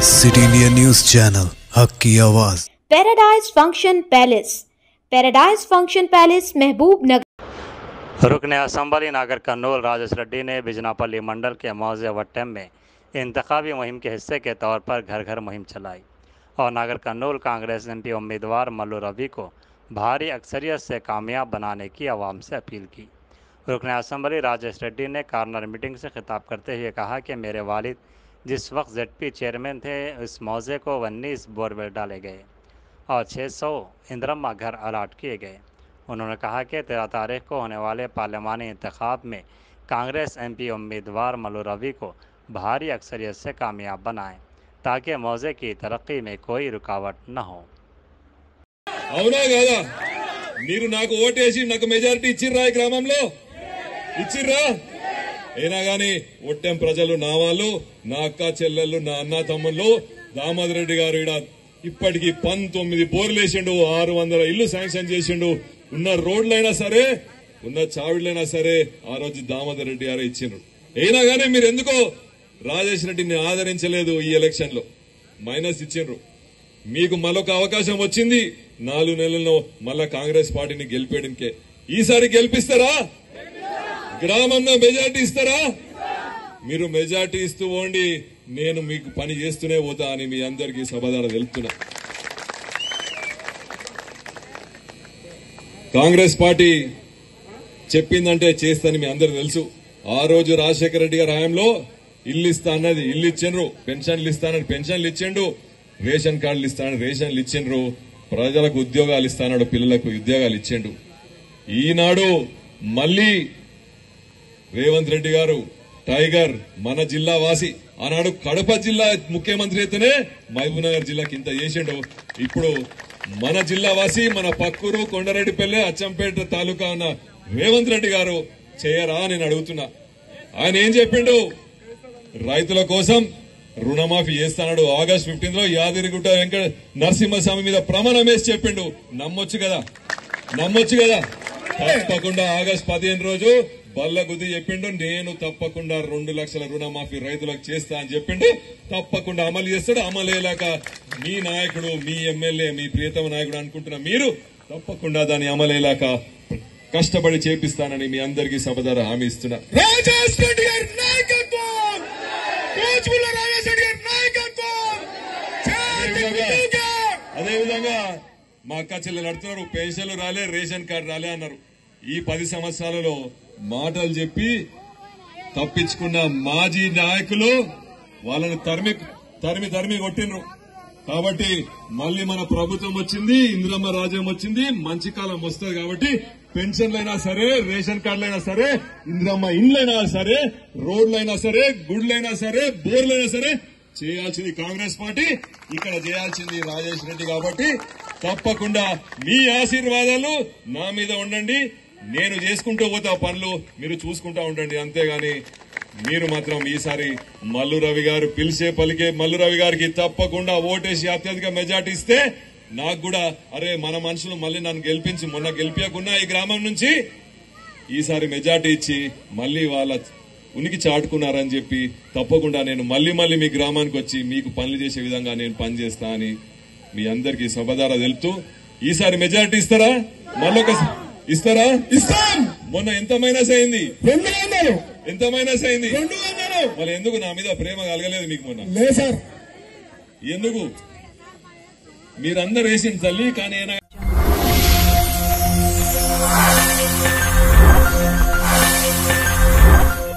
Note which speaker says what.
Speaker 1: City India news channel हक की आवाज़।
Speaker 2: पैराडाइज फंक्शन पैलेस महबूब नगर।
Speaker 3: रुकन असम्बली नागर कर्नूल राजेश रेड्डी ने बिजनापल्ली मंडल के मौजे वट्टम में इंतखाबी मुहिम के हिस्से के तौर पर घर घर मुहिम चलाई और नागर कर्नूल कांग्रेस MP उम्मीदवार मल्लू रवि को भारी अक्सरियत से कामयाब बनाने की आवाम से अपील की। रुकन असम्बली राजेश रेड्डी ने कार्नर मीटिंग से खिताब करते हुए कहा कि मेरे वालिद जिस वक्त ZP चेयरमैन थे इस मौजे को 19 बोरवेल डाले गए और 600 इंदिरम्मा घर अलाट किए गए। उन्होंने कहा कि 13 तारीख को होने वाले पार्लिमानी इंतखाब में कांग्रेस MP उम्मीदवार मल्लू रवि को भारी अक्सरियत से कामयाब बनाएं ताकि मौजे की तरक्की में कोई रुकावट न हो।
Speaker 4: అవునా కాదా? మీరు నాకు ఓటేసి నాకు మెజారిటీ ఇచ్చిర్రా ఈ గ్రామంలో? ఇచ్చిర్రా? అయినా గాని ఒట్టెం ప్రజలు నా వాళ్ళు, నా అక్క చెల్లెళ్ళు, నా అన్న తమ్ముళ్ళు, దామోదర్ రెడ్డి గారు ఇప్పటికి 19 బోర్లు వేసిండు, 600 ఇల్లు శాంక్షన్ చేసిండు. ఉన్న రోడ్లైనా సరే, ఉన్న చావిడ్లైనా సరే ఆ రోజు దామోదర్ రెడ్డి గారు ఇచ్చిండ్రు. అయినా గానీ మీరు ఎందుకో రాజేష్ రెడ్డిని ఆదరించలేదు. ఈ ఎలక్షన్ లో మైనస్ ఇచ్చిండ్రు. మీకు మరొక అవకాశం వచ్చింది 4 నెలల్లో మళ్ళా కాంగ్రెస్ పార్టీని గెలిపేయడానికే. ఈసారి గెలిపిస్తారా? గ్రామంలో మెజార్టీ ఇస్తారా? మీరు మెజార్టీ ఇస్తూ పోండి, నేను మీకు పని చేస్తూనే పోతా అని మీ అందరికీ సభాదార తెలుపుతున్నా. కాంగ్రెస్ పార్టీ చెప్పిందంటే చేస్తానని మీ అందరూ తెలుసు. ఆ రోజు రాజశేఖర రెడ్డి గారి హయాంలో ఇల్లు ఇస్తా అన్నది ఇల్లు ఇచ్చిండ్రు, పెన్షన్లు ఇస్తానని పెన్షన్లు ఇచ్చిండు, రేషన్ కార్డులు ఇస్తానని రేషన్లు ఇచ్చిండ్రు, ప్రజలకు ఉద్యోగాలు ఇస్తానడు పిల్లలకు ఉద్యోగాలు ఇచ్చిండు. ఈనాడు మళ్లీ రేవంత్ రెడ్డి గారు టైగర్ మన జిల్లా వాసి, ఆనాడు కడప జిల్లా ముఖ్యమంత్రి అయితేనే మహబూబ్నగర్ జిల్లాకి ఇంత చేసిండు. ఇప్పుడు మన జిల్లా వాసి, మన పక్కూరు కొండారెడ్డిపల్లె అచ్చంపేట తాలూకా ఉన్న రేవంత్ రెడ్డి గారు చేయరా నేను అడుగుతున్నా. ఆయన ఏం చెప్పిండు? రైతుల కోసం రుణమాఫీ చేస్తాడు. ఆగస్టు 15 యాదగిరిగుట్ట వెంకట నరసింహస్వామి మీద ప్రమాణం వేసి చెప్పిండు. నమ్మొచ్చు కదా? తప్పకుండా ఆగస్టు 15 రోజు బల్ల గుద్ది చెప్పిండు, నేను తప్పకుండా 2 లక్షల రుణమాఫీ రైతులకు చేస్తా అని చెప్పిండు. తప్పకుండా అమలు చేస్తాడు. అమలయ్యేలాక మీ నాయకుడు, మీ ఎమ్మెల్యే, మీ ప్రియతమ నాయకుడు అనుకుంటున్న మీరు తప్పకుండా దాన్ని అమలయ్యేలాక కష్టపడి చేపిస్తానని మీ అందరికీ సభదార హామీ ఇస్తున్నా. అదేవిధంగా మా అక్క చెల్లెలు అడుగుతున్నారు, పెన్షన్లు రాలే, రేషన్ కార్డు రాలే అన్నారు. ఈ 10 సంవత్సరాలలో మాటలు చెప్పి తప్పించుకున్న మాజీ నాయకులు వాళ్ళని తరిమి కొట్టిండ్రు. కాబట్టి మళ్లీ మన ప్రభుత్వం వచ్చింది, ఇందిరమ్మ రాజ్యం వచ్చింది, మంచి కాలం వస్తుంది. కాబట్టి పెన్షన్లైనా సరే, రేషన్ కార్డులైనా సరే, ఇందిరమ్మ ఇండ్లైనా సరే, రోడ్లైనా సరే, గుడ్లైనా సరే, బోర్లైనా సరే చేయాల్సింది కాంగ్రెస్ పార్టీ, ఇక్కడ చేయాల్సింది రాజేష్ రెడ్డి. కాబట్టి తప్పకుండా మీ ఆశీర్వాదాలు నా మీద ఉండండి. నేను చేసుకుంటూ పోతా పనులు, మీరు చూసుకుంటా ఉండండి. అంతేగాని మీరు మాత్రం ఈసారి మల్లు రవి గారు పిలిచే పలికే మల్లు రవి గారికి తప్పకుండా ఓటేసి అత్యధిక మెజార్టీ ఇస్తే నాకు కూడా అరే మన మనుషులు మళ్ళీ నన్ను గెలిపించి, మొన్న గెలిపించకున్నా ఈ గ్రామం నుంచి ఈసారి మెజార్టీ ఇచ్చి మళ్లీ వాళ్ళ ఉనికి చాటుకున్నారని చెప్పి తప్పకుండా నేను మళ్లీ మీ గ్రామానికి వచ్చి మీకు పనులు చేసే విధంగా నేను పనిచేస్తా అని మీ అందరికీ సభదారా తెలుపుతూ, ఈసారి మెజార్టీ ఇస్తారా? మళ్ళొక ఇస్తారా? ఇస్తాం. మొన్న ఎంత మైనస్ అయింది? 200. ఎంత మైనస్ అయింది? 200. మరి ఎందుకు నా మీద ప్రేమ కలగలేదు మీకు మొన్న? లేదు సార్. ఎందుకు? మీరందరూ వేసింది తల్లి, కానీ